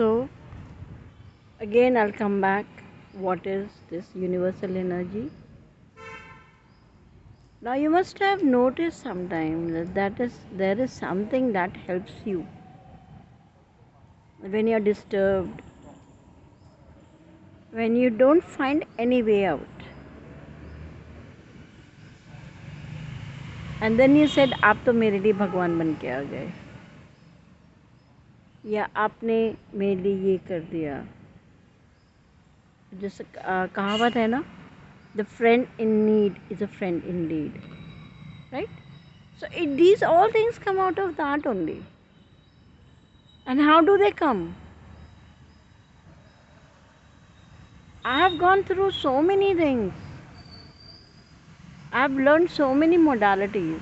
So again I'll come back. What is this universal energy? Now you must have noticed sometime that there is something that helps you when you're disturbed, when you don't find any way out. And then you said आप तो मेरे लिए भगवान बन के आ गए, या आपने मेरे लिए ये कर दिया. जैसे कहावत है ना, the friend in need is a friend in lead, right? So these all things come out of that only. And how do they come? I have gone through so many things. I have learned so many modalities.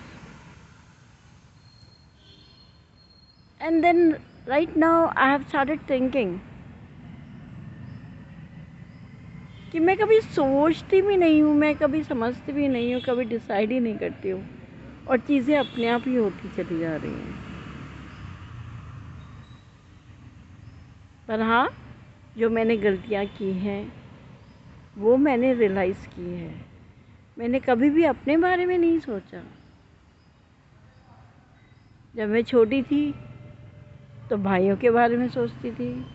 And then right now I have started thinking कि मैं कभी सोचती भी नहीं हूँ, मैं कभी समझती भी नहीं हूँ, कभी डिसाइड ही नहीं करती हूँ, और चीज़ें अपने आप ही होती चली जा रही हैं. पर हाँ, जो मैंने गलतियाँ की हैं वो मैंने रियलाइज़ की है. मैंने कभी भी अपने बारे में नहीं सोचा. जब मैं छोटी थी तो भाइयों के बारे में सोचती थी.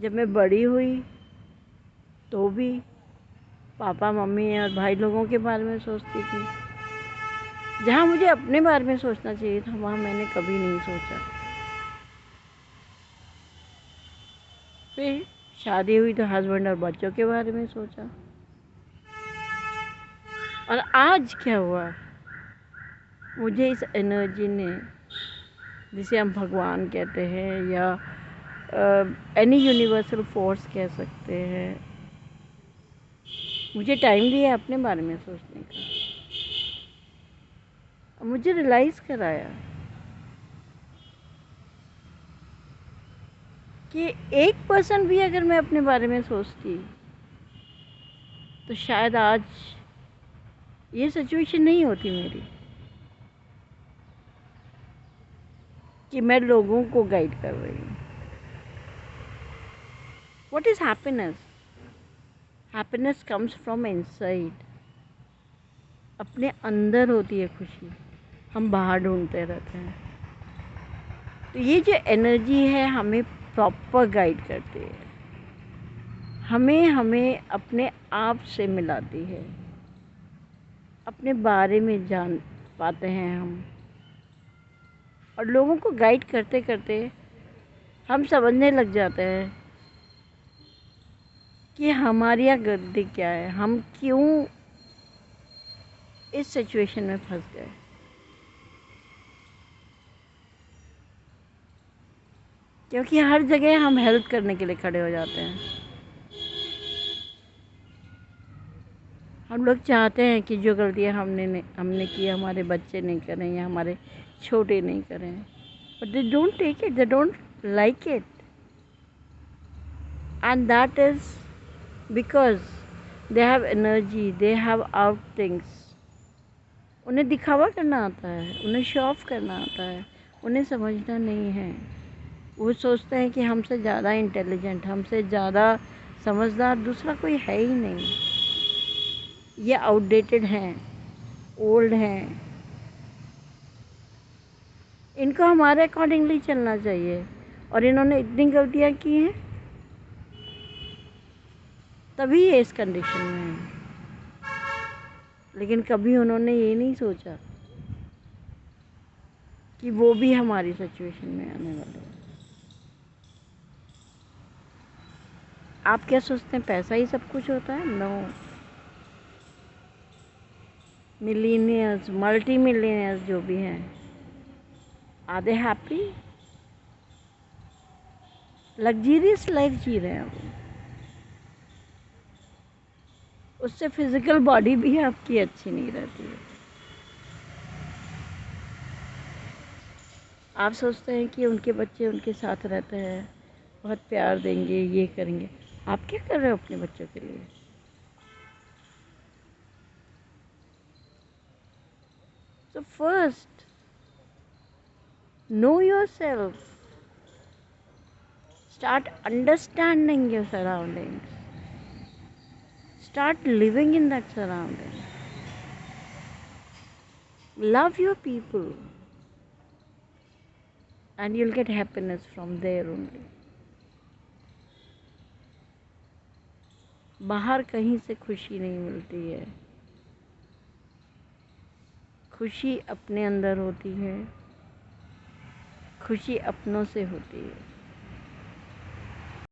जब मैं बड़ी हुई तो भी पापा मम्मी और भाई लोगों के बारे में सोचती थी. जहाँ मुझे अपने बारे में सोचना चाहिए था वहाँ मैंने कभी नहीं सोचा. फिर शादी हुई तो हस्बैंड और बच्चों के बारे में सोचा. और आज क्या हुआ, मुझे इस एनर्जी ने, जिसे हम भगवान कहते हैं या एनी यूनिवर्सल फोर्स कह सकते हैं, मुझे टाइम दिया अपने बारे में सोचने का. मुझे रियलाइज़ कराया कि 1% भी अगर मैं अपने बारे में सोचती तो शायद आज ये सिचुएशन नहीं होती मेरी कि मैं लोगों को गाइड कर रही हूँ. What is happiness? Happiness comes from inside. अपने अंदर होती है खुशी, हम बाहर ढूंढते रहते हैं. तो ये जो एनर्जी है हमें प्रॉपर गाइड करती है, हमें अपने आप से मिलाती है, अपने बारे में जान पाते हैं हम. और लोगों को गाइड करते करते हम समझने लग जाते हैं कि हमारी यहाँ गलती क्या है, हम क्यों इस सिचुएशन में फंस गए. क्योंकि हर जगह हम हेल्प करने के लिए खड़े हो जाते हैं. हम लोग चाहते हैं कि जो गलतियाँ हमने की हमारे बच्चे नहीं करें या हमारे छोटे नहीं करें. But they don't take it, they don't like it. And that is because they have energy, they have out things. उन्हें दिखावा करना आता है, उन्हें शो ऑफ करना आता है, उन्हें समझना नहीं है. वो सोचते हैं कि हमसे ज़्यादा इंटेलिजेंट, हमसे ज़्यादा समझदार दूसरा कोई है ही नहीं. ये आउटडेटेड हैं, ओल्ड हैं. इनको हमारे अकॉर्डिंगली चलना चाहिए. और इन्होंने इतनी गलतियाँ की हैं तभी ये इस कंडीशन में हैं. लेकिन कभी उन्होंने ये नहीं सोचा कि वो भी हमारी सिचुएशन में आने वाले हैं. आप क्या सोचते हैं पैसा ही सब कुछ होता है? नो. मिलीनियर्स, मल्टी मिलीनियर्स जो भी हैं, are they happy? Luxurious life जी रहे हैं वो. उससे फिजिकल बॉडी भी आपकी अच्छी नहीं रहती है. आप सोचते हैं कि उनके बच्चे उनके साथ रहते हैं, बहुत प्यार देंगे, ये करेंगे. आप क्या कर रहे हो अपने बच्चों के लिए? So first, know yourself. Start understanding your surroundings. Start living in that surrounding. Love your people, and you'll get happiness from there only. बाहर कहीं से खुशी नहीं मिलती है। खुशी अपने अंदर होती है, खुशी अपनों से होती है।